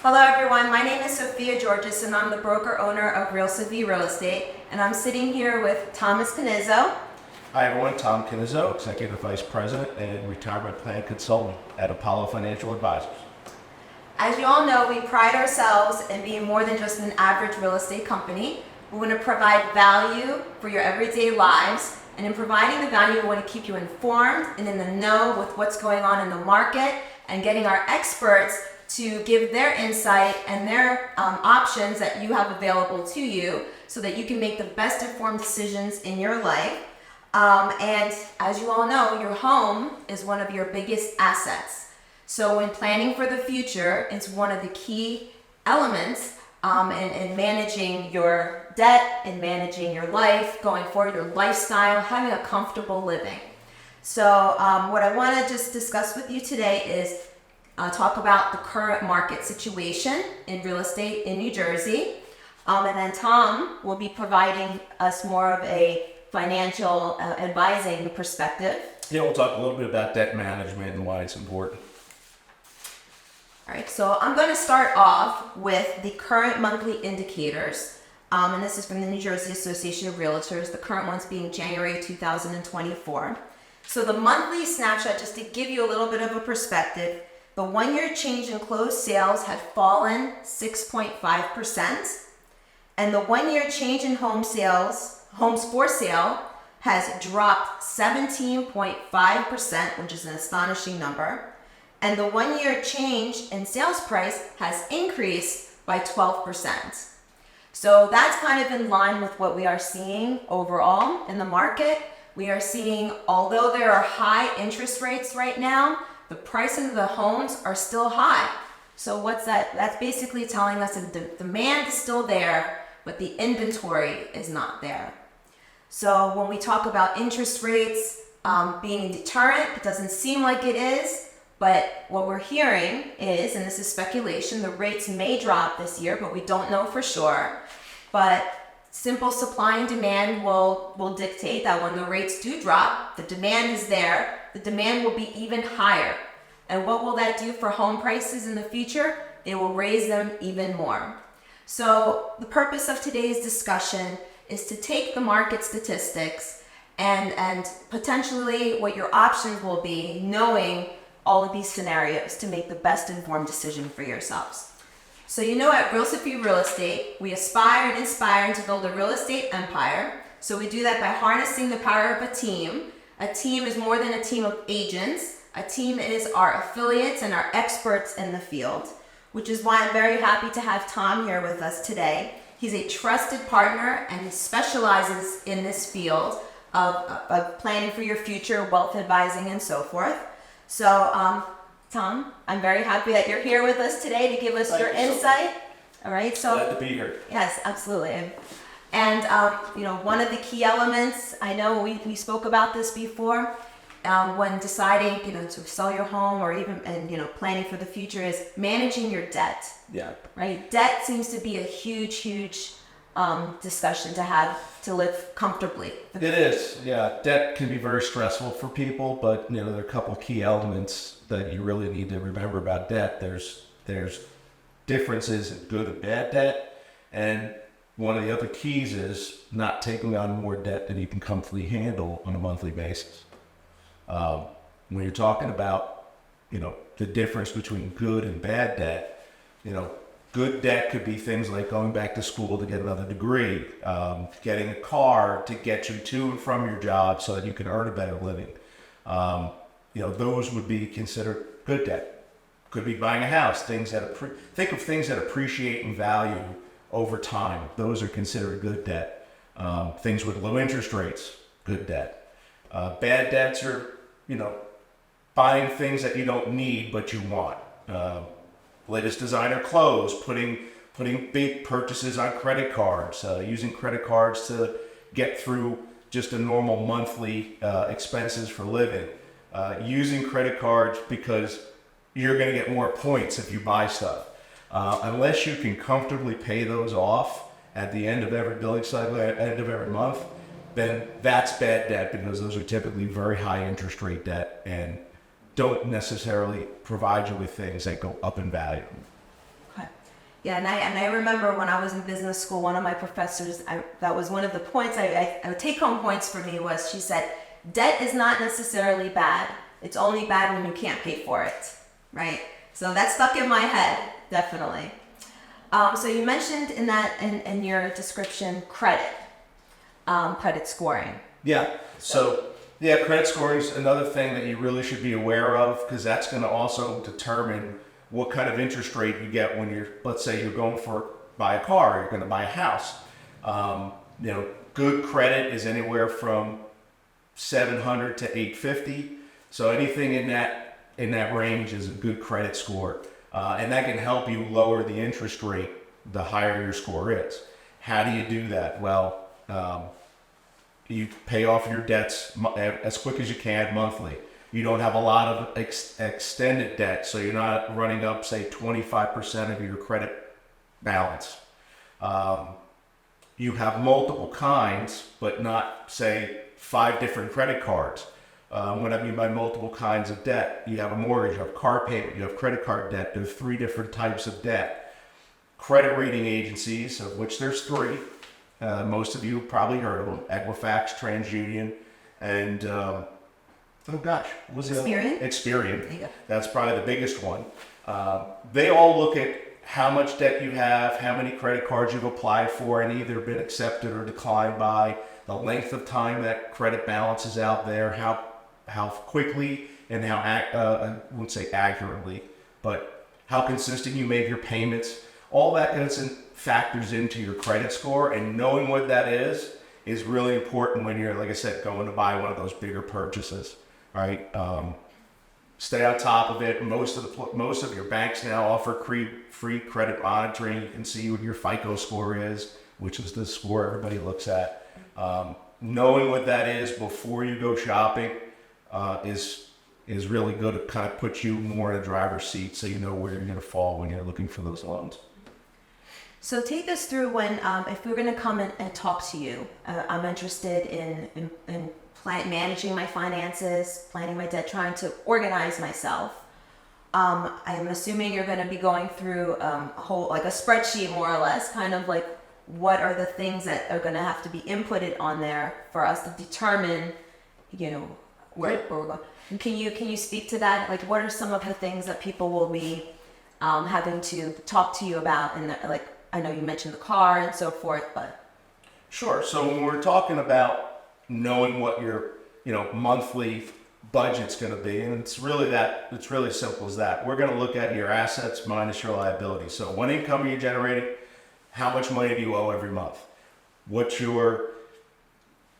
Hello everyone, my name is Sophia Georges and I'm the broker owner of Realsophy Real Estate, and I'm sitting here with Thomas Canizzo. Hi everyone, Tom Canizzo, Executive Vice President and Retirement Plan Consultant at Apollo Financial Advisors. As you all know, we pride ourselves in being more than just an average real estate company. We want to provide value for your everyday lives, and in providing the value, we want to keep you informed and in the know with what's going on in the market, and getting our experts to give their insight and their options that you have available to you so that you can make the best informed decisions in your life. And as you all know, your home is one of your biggest assets. So when planning for the future, it's one of the key elements in managing your debt and managing your life, going forward, your lifestyle, having a comfortable living. So what I want to just discuss with you today is talk about the current market situation in real estate in New Jersey. And then Tom will be providing us more of a financial advising perspective. Yeah, we'll talk a little bit about debt management and why it's important. All right, so I'm going to start off with the current monthly indicators. And this is from the New Jersey Association of Realtors, the current ones being January 2024. So the monthly snapshot, just to give you a little bit of a perspective, the 1-year change in closed sales had fallen 6.5%, and the 1-year change in homes for sale has dropped 17.5%, which is an astonishing number, and the 1-year change in sales price has increased by 12%. So that's kind of in line with what we are seeing overall in the market. We are seeing, although there are high interest rates right now, the prices of the homes are still high. So what's that? That's basically telling us that the demand is still there, but the inventory is not there. So when we talk about interest rates being a deterrent, it doesn't seem like it is, but what we're hearing is, and this is speculation, the rates may drop this year, but we don't know for sure. But simple supply and demand will dictate that when the rates do drop, the demand is there, the demand will be even higher. And what will that do for home prices in the future? It will raise them even more. So the purpose of today's discussion is to take the market statistics and potentially what your options will be, knowing all of these scenarios to make the best informed decision for yourselves. So you know, at Realsophy Real Estate, we aspire and inspire to build a real estate empire. So we do that by harnessing the power of a team. A team is more than a team of agents. A team is our affiliates and our experts in the field, which is why I'm very happy to have Tom here with us today. He's a trusted partner and he specializes in this field of planning for your future, wealth advising, and so forth. So, Tom, I'm very happy that you're here with us today to give us your insight. All right, so Glad to be here. Yes, absolutely. And one of the key elements, I know we spoke about this before, when deciding to sell your home or even planning for the future, is managing your debt. Yeah. Right. Debt seems to be a huge discussion to have to live comfortably. It is. Yeah, debt can be very stressful for people, but there are a couple of key elements that you really need to remember about debt. There's differences in good and bad debt, and one of the other keys is not taking on more debt than you can comfortably handle on a monthly basis. When you're talking about, the difference between good and bad debt, good debt could be things like going back to school to get another degree, getting a car to get you to and from your job so that you can earn a better living. Those would be considered good debt. Could be buying a house, think of things that appreciate in value over time. Those are considered good debt. Things with low interest rates, good debt. Bad debts are, buying things that you don't need but you want. Latest designer clothes, putting big purchases on credit cards, using credit cards to get through just a normal monthly expenses for living, using credit cards because you're going to get more points if you buy stuff. Unless you can comfortably pay those off at the end of every billing cycle, at the end of every month, then that's bad debt, because those are typically very high interest rate debt and don't necessarily provide you with things that go up in value. Okay. Yeah, and I remember when I was in business school, one of my professors, that was one of the points, take home points for me was, she said, debt is not necessarily bad. It's only bad when you can't pay for it, right? So that stuck in my head, definitely. So you mentioned in your description, credit scoring. Yeah. So, yeah, credit scoring is another thing that you really should be aware of, because that's going to also determine what kind of interest rate you get when you're, let's say you're going buy a car, or you're going to buy a house. Good credit is anywhere from 700 to 850. So anything in that range is a good credit score, and that can help you lower the interest rate the higher your score is. How do you do that? Well, you pay off your debts as quick as you can monthly. You don't have a lot of extended debt, so you're not running up, say, 25% of your credit balance. You have multiple kinds, but not, say, 5 different credit cards. What I mean by multiple kinds of debt, you have a mortgage, you have car payment, you have credit card debt. There's 3 different types of debt. Credit rating agencies, of which there's 3. Most of you probably heard of them: Equifax, TransUnion, and what was it? Experian. There you go. That's probably the biggest one. They all look at how much debt you have, how many credit cards you've applied for and either been accepted or declined by, the length of time that credit balance is out there, how quickly and how I wouldn't say accurately, but how consistent you make your payments. All that factors into your credit score, and knowing what that is really important when you're, like I said, going to buy one of those bigger purchases. Right? Stay on top of it. Most of your banks now offer free credit monitoring. You can see what your FICO score is, which is the score everybody looks at. Knowing what that is before you go shopping is really good to kind of put you more in a driver's seat, so you know where you're going to fall when you're looking for those loans. So take us through when, if we're going to come in and talk to you, I'm interested in managing my finances, planning my debt, trying to organize myself. I'm assuming you're going to be going through like a spreadsheet, more or less, kind of like what are the things that are going to have to be inputted on there for us to determine, where we're going. And can you speak to that? Like, what are some of the things that people will be having to talk to you about? And like, I know you mentioned the car and so forth, but sure. So when we're talking about knowing what your monthly budget's going to be, and it's really simple as that. We're going to look at your assets minus your liabilities. So what income are you generating? How much money do you owe every month? What's your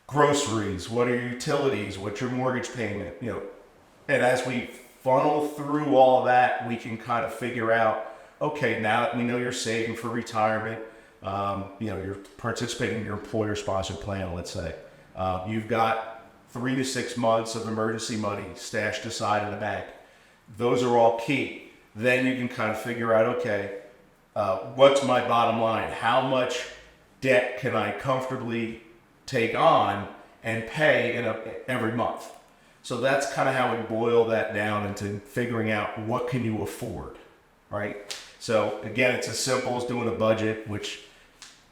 groceries? What are your utilities? What's your mortgage payment? And as we funnel through all of that, we can kind of figure out, okay, now that we know you're saving for retirement, you're participating in your employer-sponsored plan, let's say. You've got 3 to 6 months of emergency money stashed aside in the bank. Those are all key. Then you can kind of figure out, okay, what's my bottom line? How much debt can I comfortably take on and pay every month? So that's kind of how we boil that down into figuring out what can you afford, right? So again, it's as simple as doing a budget, which,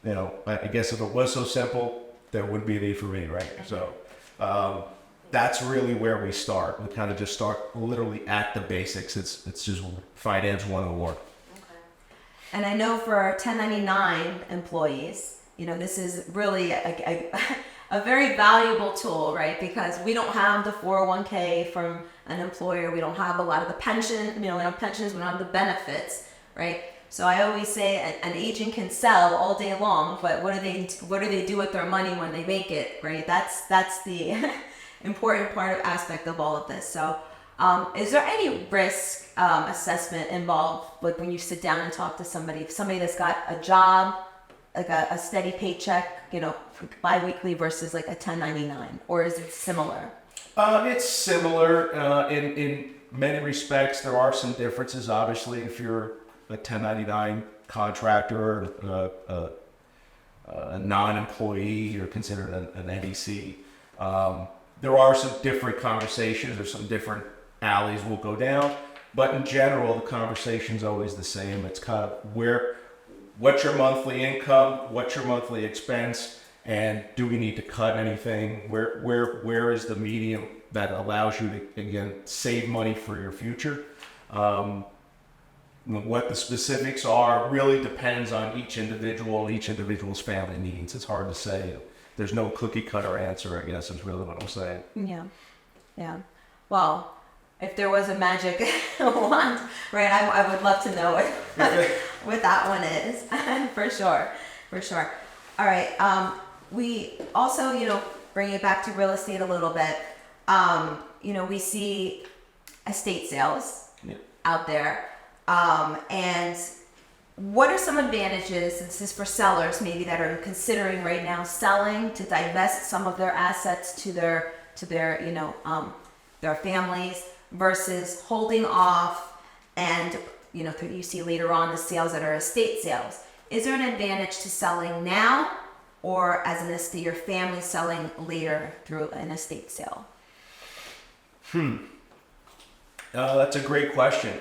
I guess if it was so simple, there wouldn't be a need for me, right? So that's really where we start. We kind of just start literally at the basics. It's just finance 101. okay. And I know for our 1099 employees, this is really a very valuable tool, right? Because we don't have the 401k from an employer. We don't have a lot of the pension, we don't have pensions, we don't have the benefits, right? So I always say an agent can sell all day long, but what do they do with their money when they make it, right? That's the important aspect of all of this. So is there any risk assessment involved, like when you sit down and talk to somebody that's got a job, like a steady paycheck, bi-weekly versus like a 1099, or is it similar? It's similar in many respects. There are some differences, obviously, if you're a 1099 contractor, a non-employee, or considered an NEC. There are some different conversations, or some different alleys we'll go down, but in general, the conversation's always the same. It's kind of what's your monthly income, what's your monthly expense, and do we need to cut anything? Where is the medium that allows you to, again, save money for your future? What the specifics are really depends on each individual's family needs. It's hard to say. There's no cookie cutter answer, I guess, is really what I'm saying. Yeah. Yeah. Well, if there was a magic wand, right, I would love to know what that one is. For sure. All right. We also, bring it back to real estate a little bit. We see estate sales out there. And what are some advantages, this is for sellers maybe that are considering right now selling to divest some of their assets to their their families versus holding off and, you see later on the sales that are estate sales. Is there an advantage to selling now or as an estate, your family selling later through an estate sale? That's a great question.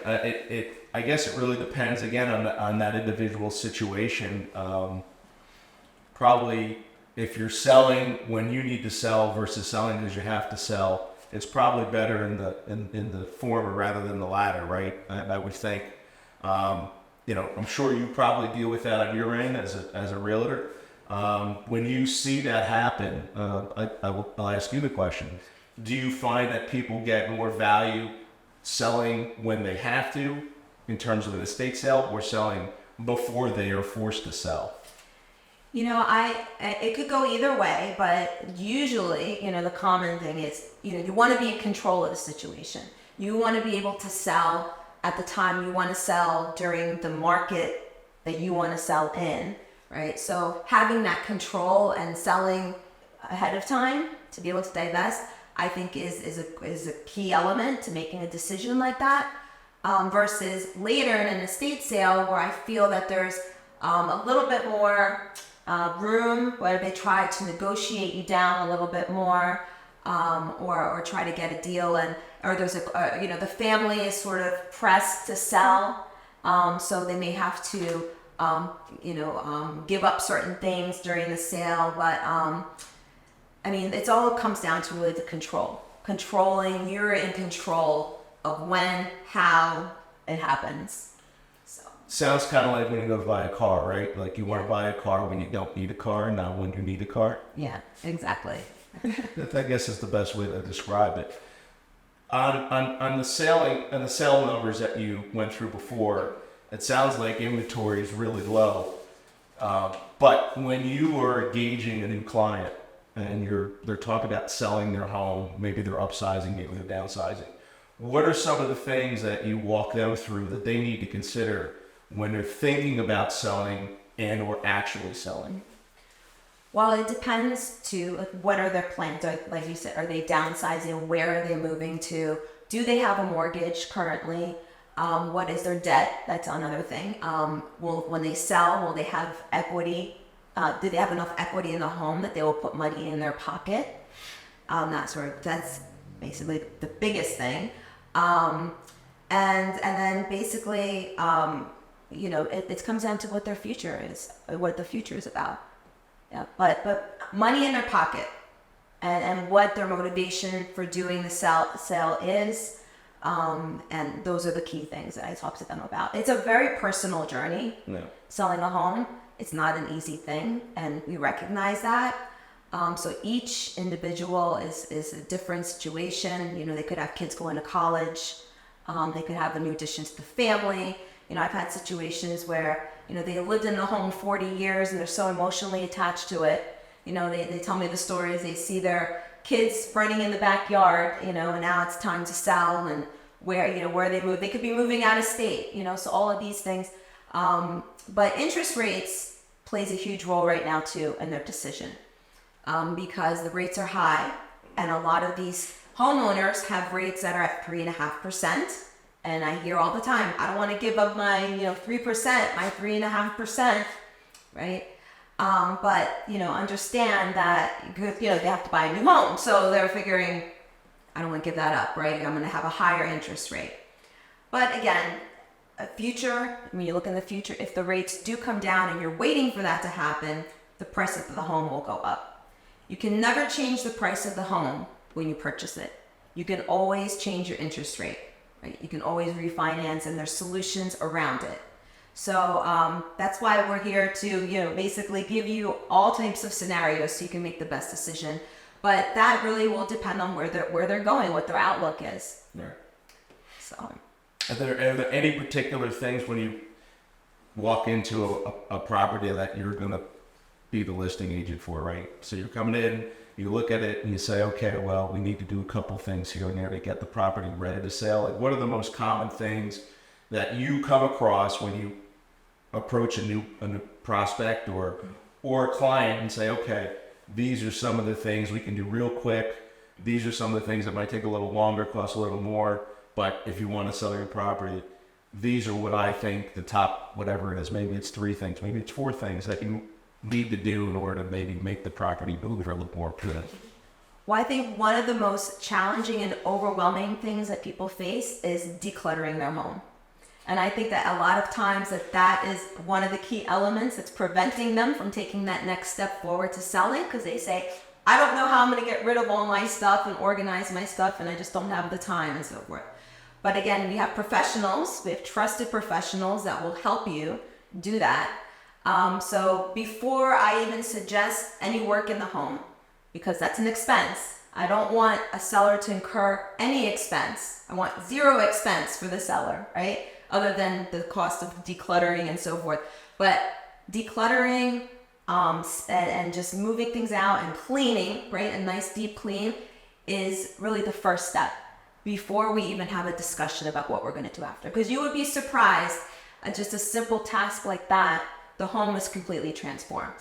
I guess it really depends again on that individual situation. Probably if you're selling when you need to sell versus selling because you have to sell, it's probably better in the former rather than the latter, right? I would think. I'm sure you probably deal with that on your end as a realtor. When you see that happen, I'll ask you the question: do you find that people get more value selling when they have to, in terms of an estate sale, or selling before they are forced to sell? It could go either way, but usually, the common thing is, you want to be in control of the situation. You want to be able to sell at the time you want to sell during the market that you want to sell in, right? So having that control and selling ahead of time to be able to divest, I think is a key element to making a decision like that. Versus later in an estate sale where I feel that there's a little bit more room where they try to negotiate you down a little bit more, or try to get a deal, or there's the family is sort of pressed to sell, so they may have to give up certain things during the sale, but it all comes down to really the controlling. You're in control of when, how it happes. So. Sounds kind of like when you go to buy a car, right? Like you want to buy a car when you don't need a car, not when you need a car. Yeah, exactly. That, I guess, is the best way to describe it. On the sale numbers that you went through before, it sounds like inventory is really low. But when you are engaging a new client and they're talking about selling their home, maybe they're upsizing, maybe they're downsizing, what are some of the things that you walk them through that they need to consider when they're thinking about selling and or actually selling? Well, it depends to what are their plans. Like you said, are they downsizing? Where are they moving to? Do they have a mortgage currently? What is their debt? That's another thing. When they sell, will they have equity? Do they have enough equity in the home that they will put money in their pocket? That's basically the biggest thing. And then basically, it comes down to what their future is, what the future is about. Yeah, but money in their pocket, and what their motivation for doing the sale is, and those are the key things that I talk to them about. It's a very personal journey. No. Selling a home, it's not an easy thing, and we recognize that. So each individual is a different situation. They could have kids going to college. They could have a new addition to the family. I've had situations where, they lived in the home 40 years and they're so emotionally attached to it. They tell me the stories. They see their kids running in the backyard, and now it's time to sell, and where they move. They could be moving out of state, so all of these things. But interest rates plays a huge role right now too in their decision. Because the rates are high, and a lot of these homeowners have rates that are at 3.5%. And I hear all the time, I don't want to give up my 3%, my 3.5%, right? But understand that they have to buy a new home, so they're figuring, I don't want to give that up, right? I'm going to have a higher interest rate. But again, future, when you look in the future, if the rates do come down and you're waiting for that to happen, the price of the home will go up. You can never change the price of the home when you purchase it. You can always change your interest rate, right? You can always refinance, and there's solutions around it. So that's why we're here to, basically give you all types of scenarios so you can make the best decision. But that really will depend on where they're going, what their outlook is. Right. So. Are there any particular things when you walk into a property that you're going to be the listing agent for, right? So you're coming in, you look at it, and you say, okay, well, we need to do a couple things here and there to get the property ready to sell. Like, what are the most common things that you come across when you approach a new prospect or a client and say, okay, these are some of the things we can do real quick. These are some of the things that might take a little longer, cost a little more. But if you want to sell your property, these are what I think the top, whatever it is, maybe it's 3 things, maybe it's 4 things that you need to do in order to maybe make the property move a little more good. Well, I think one of the most challenging and overwhelming things that people face is decluttering their home. And I think that a lot of times that is one of the key elements that's preventing them from taking that next step forward to selling, because they say, I don't know how I'm going to get rid of all my stuff and organize my stuff, and I just don't have the time and so forth. But again, we have professionals, we have trusted professionals that will help you do that. So before I even suggest any work in the home, because that's an expense, I don't want a seller to incur any expense. I want 0 expense for the seller, right? Other than the cost of decluttering and so forth. But decluttering and just moving things out and cleaning, right? A nice deep clean is really the first step before we even have a discussion about what we're going to do after. Because you would be surprised at just a simple task like that, the home is completely transformed.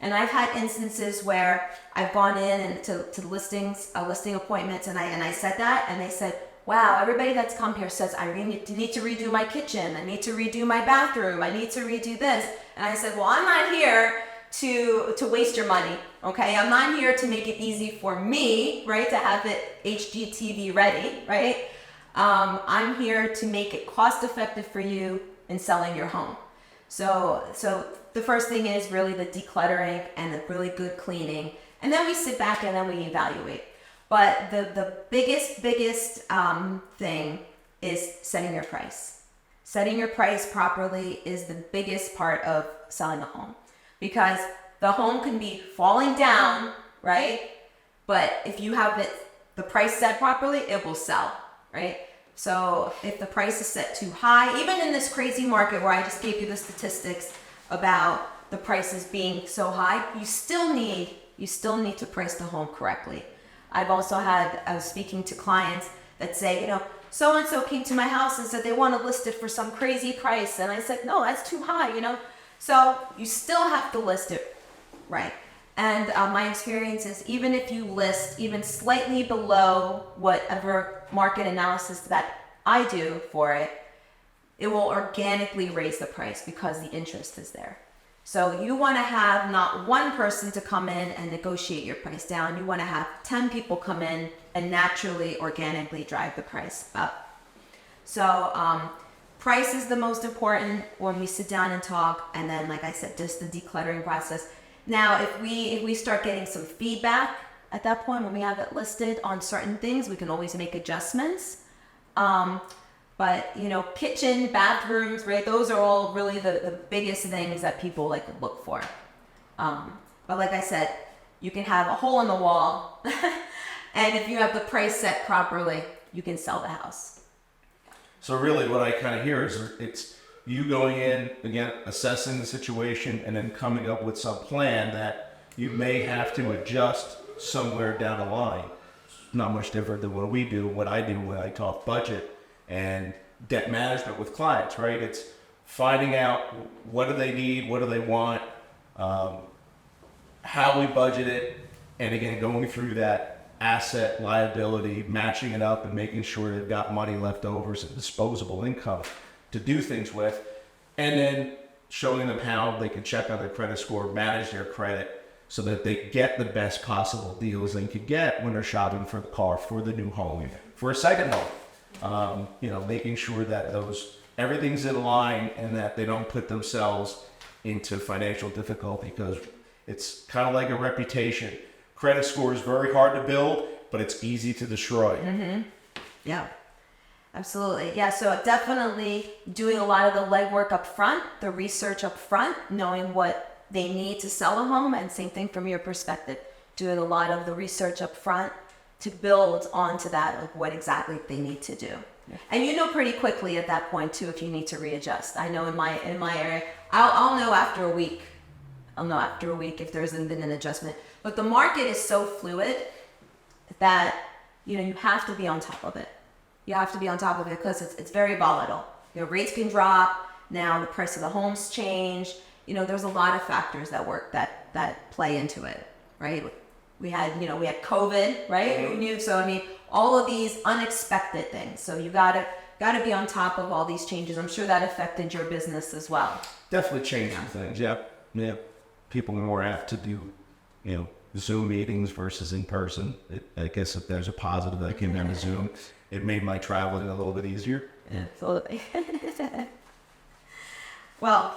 And I've had instances where I've gone in and to listing appointments, and I said that, and they said, wow, everybody that's come here says I need to redo my kitchen, I need to redo my bathroom, I need to redo this. And I said, well, I'm not here to waste your money, okay? I'm not here to make it easy for me, right, to have it HGTV ready, right? I'm here to make it cost effective for you in selling your home. So the first thing is really the decluttering and the really good cleaning, and then we sit back and then we evaluate. But the biggest thing is setting your price. Setting your price properly is the biggest part of selling a home, because the home can be falling down, right? But if you have the price set properly, it will sell, right? So if the price is set too high, even in this crazy market where I just gave you the statistics about the prices being so high, you still need to price the home correctly. I was speaking to clients that say, so-and-so came to my house and said they want to list it for some crazy price. And I said, no, that's too high, So you still have to list it right. And my experience is even if you list even slightly below whatever market analysis that I do for it, it will organically raise the price because the interest is there. So you want to have not one person to come in and negotiate your price down. You want to have 10 people come in and naturally, organically drive the price up. So price is the most important when we sit down and talk. And then, like I said, just the decluttering process. Now, if we start getting some feedback at that point, when we have it listed on certain things, we can always make adjustments. But, kitchen, bathrooms, right? Those are all really the biggest things that people like to look for. But like I said, you can have a hole in the wall. And if you have the price set properly, you can sell the house. So really what I kind of hear is it's you going in, again, assessing the situation and then coming up with some plan that you may have to adjust somewhere down the line. Not much different than what we do, what I do when I talk budget and debt management with clients, right? It's finding out what do they need, what do they want, how we budget it, and again, going through that asset liability, matching it up and making sure they've got money left over, some disposable income to do things with, and then showing them how they can check on their credit score, manage their credit so that they get the best possible deals they could get when they're shopping for the car, for the new home, for a second home. Making sure that those everything's in line and that they don't put themselves into financial difficulty, because it's kind of like a reputation. Credit score is very hard to build, but it's easy to destroy. Yeah, absolutely. Yeah, so definitely doing a lot of the legwork up front, the research up front, knowing what they need to sell a home, and same thing from your perspective, doing a lot of the research up front to build onto that, like what exactly they need to do. Yeah. And you know pretty quickly at that point too if you need to readjust. I know in my area, I'll know after a week. I'll know after a week if there's been an adjustment. But the market is so fluid that you have to be on top of it. You have to be on top of it because it's very volatile. Rates can drop. Now the price of the homes change. There's a lot of factors that work that play into it, right? We had COVID, right? So all of these unexpected things. So you gotta be on top of all these changes. I'm sure that affected your business as well. Definitely changing things. Yeah. People are more apt to do, Zoom meetings versus in person. I guess if there's a positive that came down to Zoom, it made my traveling a little bit easier. Absolutely. Well,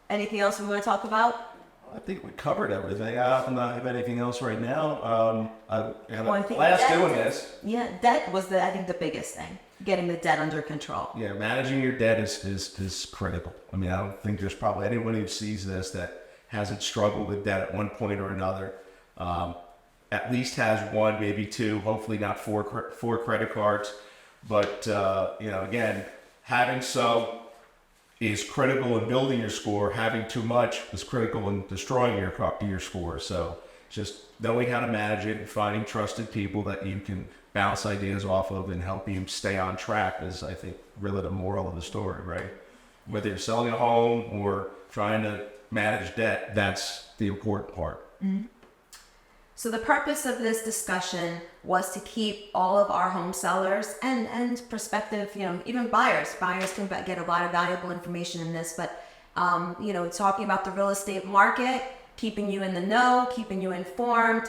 anything else we want to talk about? I think we covered everything. I don't have anything else right now. I had a debt, blast doing this. Yeah, debt was I think the biggest thing. Getting the debt under control. Yeah, managing your debt is critical. I don't think there's probably anyone who sees this that hasn't struggled with debt at one point or another. At least has one, maybe two, hopefully not four credit cards. But again, having some is critical in building your score. Having too much is critical in destroying your score. So just knowing how to manage it and finding trusted people that you can bounce ideas off of and help you stay on track is, I think, really the moral of the story, right? Whether you're selling a home or trying to manage debt, that's the important part. Mm-hmm. So the purpose of this discussion was to keep all of our home sellers and prospective, even buyers can get a lot of valuable information in this, but, talking about the real estate market, keeping you in the know, keeping you informed.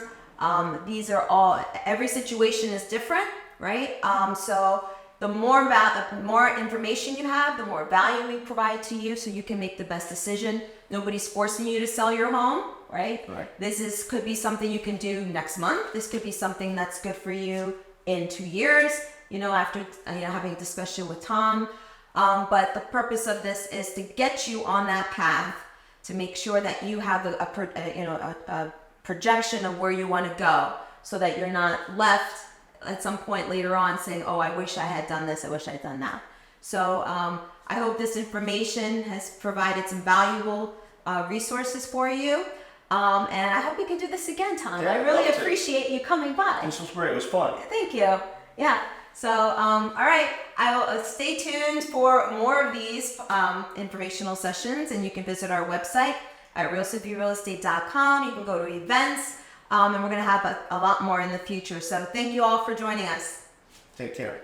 These are every situation is different, right? So the more information you have, the more value we provide to you so you can make the best decision. Nobody's forcing you to sell your home, right? This could be something you can do next month. This could be something that's good for you in 2 years, after having a discussion with Tom. But the purpose of this is to get you on that path, to make sure that you have a projection of where you want to go, so that you're not left at some point later on saying, oh, I wish I had done this, I wish I had done that. So I hope this information has provided some valuable resources for you. And I hope we can do this again, Tom. Yeah, I really appreciate you coming by. This was great. It was fun. Thank you. Yeah. So, all right. I will stay tuned for more of these informational sessions, and you can visit our website at realsophyrealestate.com. You can go to events, and we're going to have a lot more in the future. So thank you all for joining us. Take care.